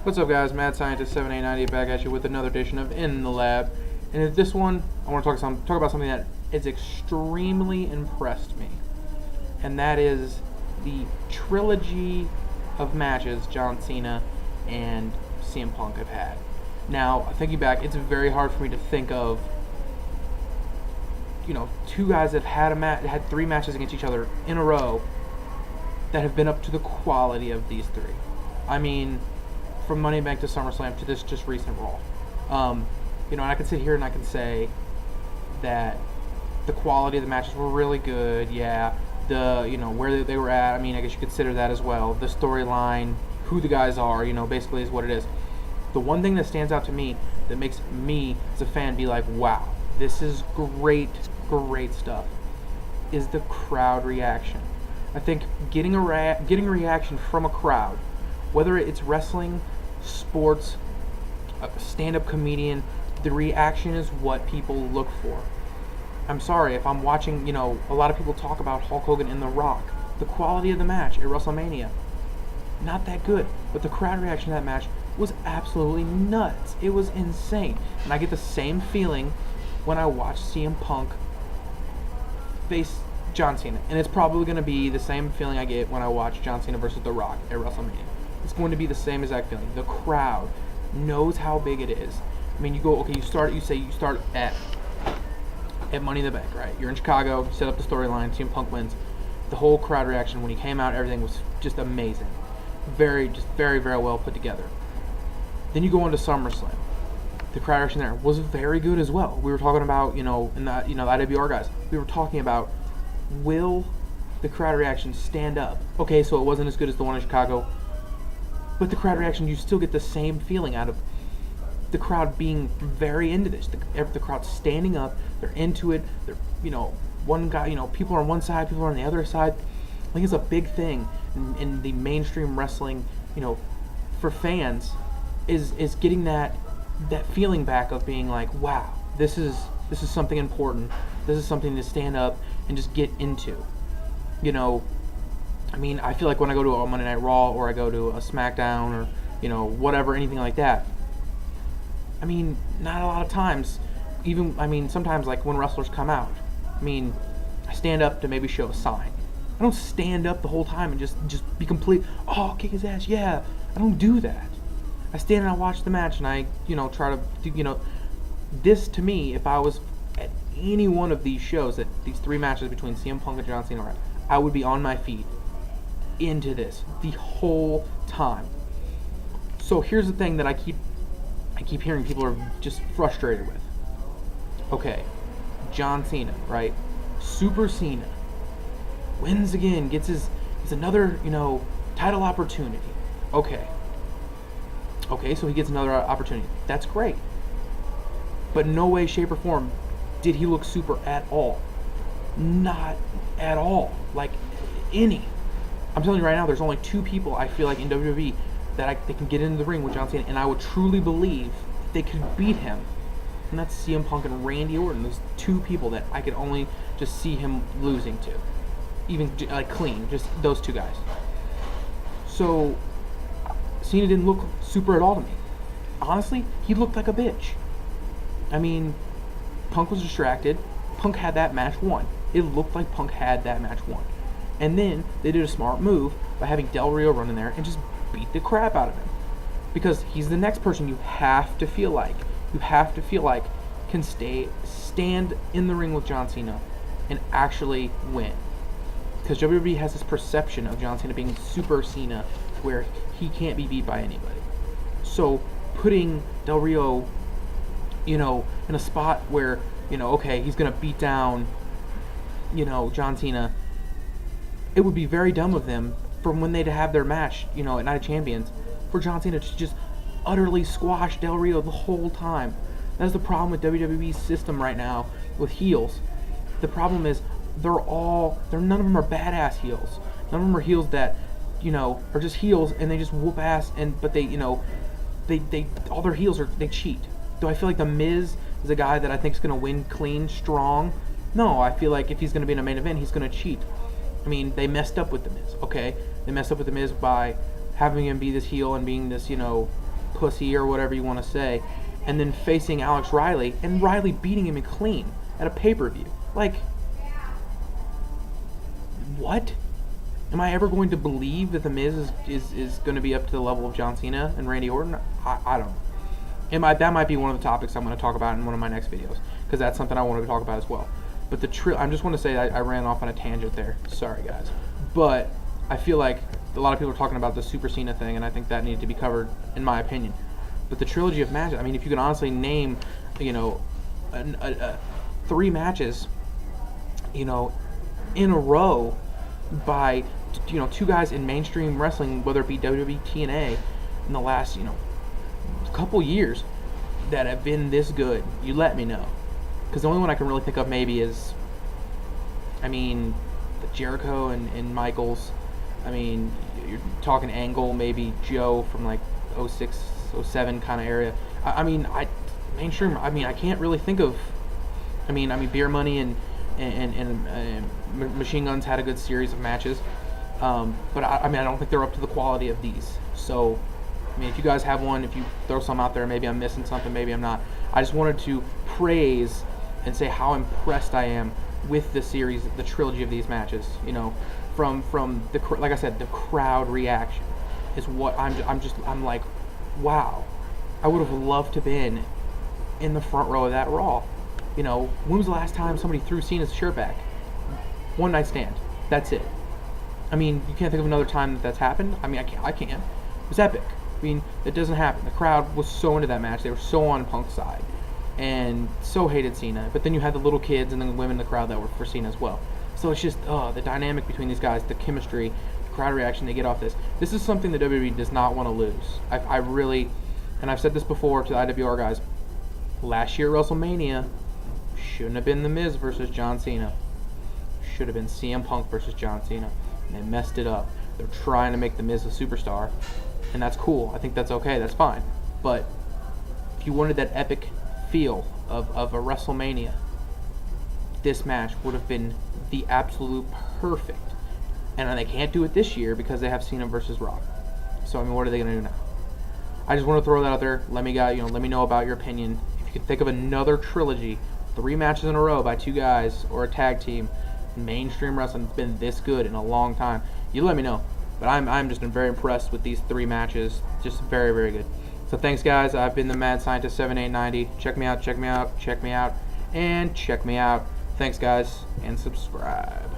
What's up, guys? Mad Scientist 7890 back at you with another edition of In the Lab. And in this one, I want to talk about something that has extremely impressed me, and that is the trilogy of matches John Cena and CM Punk have had. Now, thinking back, it's very hard for me to think of, two guys that have had three matches against each other in a row that have been up to the quality of these three. I mean, from Money in the Bank to SummerSlam to this just recent Raw. And I can sit here and I can say that the quality of the matches were really good. Yeah, where they were at. I mean, I guess you consider that as well. The storyline, who the guys are, basically is what it is. The one thing that stands out to me that makes me as a fan be like, wow, this is great stuff, is the crowd reaction. I think getting a reaction from a crowd, whether it's wrestling, sports, a stand-up comedian, the reaction is what people look for. I'm sorry if I'm watching, a lot of people talk about Hulk Hogan and The Rock. The quality of the match at WrestleMania, not that good, but the crowd reaction to that match was absolutely nuts. It was insane. And I get the same feeling when I watch CM Punk face John Cena. And it's probably going to be the same feeling I get when I watch John Cena versus The Rock at WrestleMania. It's going to be the same exact feeling. The crowd knows how big it is. I mean, you start at Money in the Bank, right? You're in Chicago, you set up the storyline, CM Punk wins. The whole crowd reaction when he came out, everything was just amazing. Very, very well put together. Then you go into SummerSlam. The crowd reaction there was very good as well. We were talking about, in the IWR guys, we were talking about, will the crowd reaction stand up? Okay, so it wasn't as good as the one in Chicago, but the crowd reaction, you still get the same feeling out of the crowd being very into this. The crowd's standing up, they're into it. They're, one guy, people are on one side, people are on the other side. I think it's a big thing in the mainstream wrestling, for fans, is getting that feeling back of being like, wow, this is something important. This is something to stand up and just get into. I mean, I feel like when I go to a Monday Night Raw or I go to a SmackDown or, whatever, anything like that, I mean, not a lot of times, sometimes like when wrestlers come out, I stand up to maybe show a sign. I don't stand up the whole time and just be complete, oh, kick his ass, yeah. I don't do that. I stand and I watch the match and I, try to do, this to me, if I was at any one of these shows, that these three matches between CM Punk and John Cena, I would be on my feet into this the whole time. So here's the thing that I keep hearing people are just frustrated with. Okay, John Cena, right? Super Cena wins again, gets another, title opportunity. Okay, so he gets another opportunity. That's great. But no way, shape, or form did he look super at all. Not at all. Like, any. I'm telling you right now, there's only two people I feel like in WWE that they can get into the ring with John Cena, and I would truly believe they could beat him. And that's CM Punk and Randy Orton. Those two people that I could only just see him losing to. Even, like, clean. Just those two guys. So, Cena didn't look super at all to me. Honestly, he looked like a bitch. I mean, Punk was distracted. Punk had that match won. It looked like Punk had that match won. And then they did a smart move by having Del Rio run in there and just beat the crap out of him. Because he's the next person you have to feel like can stand in the ring with John Cena and actually win. Because WWE has this perception of John Cena being Super Cena where he can't be beat by anybody. So putting Del Rio, in a spot where, okay, he's going to beat down, John Cena, it would be very dumb of them from when they'd have their match, at Night of Champions, for John Cena to just utterly squash Del Rio the whole time. That's the problem with WWE's system right now with heels. The problem is none of them are badass heels. None of them are heels that, are just heels and they just whoop ass, but they all their heels they cheat. Do I feel like The Miz is a guy that I think is going to win clean, strong? No, I feel like if he's going to be in a main event, he's going to cheat. I mean, they messed up with The Miz, okay? They messed up with The Miz by having him be this heel and being this, pussy or whatever you want to say, and then facing Alex Riley and Riley beating him in clean at a pay-per-view. Like, what? Am I ever going to believe that The Miz is going to be up to the level of John Cena and Randy Orton? I don't. That might be one of the topics I'm going to talk about in one of my next videos, because that's something I want to talk about as well. But I just want to say I ran off on a tangent there. Sorry, guys. But I feel like a lot of people are talking about the Super Cena thing, and I think that needed to be covered, in my opinion. But the trilogy of matches, I mean, if you can honestly name, 3 matches, in a row by, 2 guys in mainstream wrestling, whether it be WWE, TNA, in the last, couple years that have been this good, you let me know. Because the only one I can really think of maybe is, the Jericho and Michaels. I mean, you're talking Angle, maybe Joe from like 06, 07 kind of area. Mainstream. I can't really think of. Beer Money and Machine Guns had a good series of matches, but I don't think they're up to the quality of these. So, if you guys have one, if you throw some out there, maybe I'm missing something, maybe I'm not. I just wanted to praise and say how impressed I am with the series, the trilogy of these matches. From the, like I said, the crowd reaction is what I'm like, wow, I would have loved to have been in the front row of that Raw. When was the last time somebody threw Cena's shirt back? One night stand. That's it. You can't think of another time that's happened. I can't. It was epic. It doesn't happen. The crowd was so into that match. They were so on Punk's side and so hated Cena. But then you had the little kids and the women in the crowd that were for Cena as well. So it's just, the dynamic between these guys, the chemistry, the crowd reaction they get off this. This is something that WWE does not want to lose. I really, and I've said this before to the IWR guys, last year at WrestleMania shouldn't have been The Miz versus John Cena. Should have been CM Punk versus John Cena. And they messed it up. They're trying to make The Miz a superstar. And that's cool. I think that's okay. That's fine. But if you wanted that epic feel of a WrestleMania, this match would have been the absolute perfect. And they can't do it this year because they have Cena versus Rock. So, what are they going to do now? I just want to throw that out there. Let me know about your opinion. If you can think of another trilogy, 3 matches in a row by 2 guys or a tag team, mainstream wrestling that's been this good in a long time, you let me know. But I'm just very impressed with these 3 matches. Just very, very good. So thanks, guys. I've been the Mad Scientist 7890. Check me out, check me out, check me out, and check me out. Thanks, guys, and subscribe.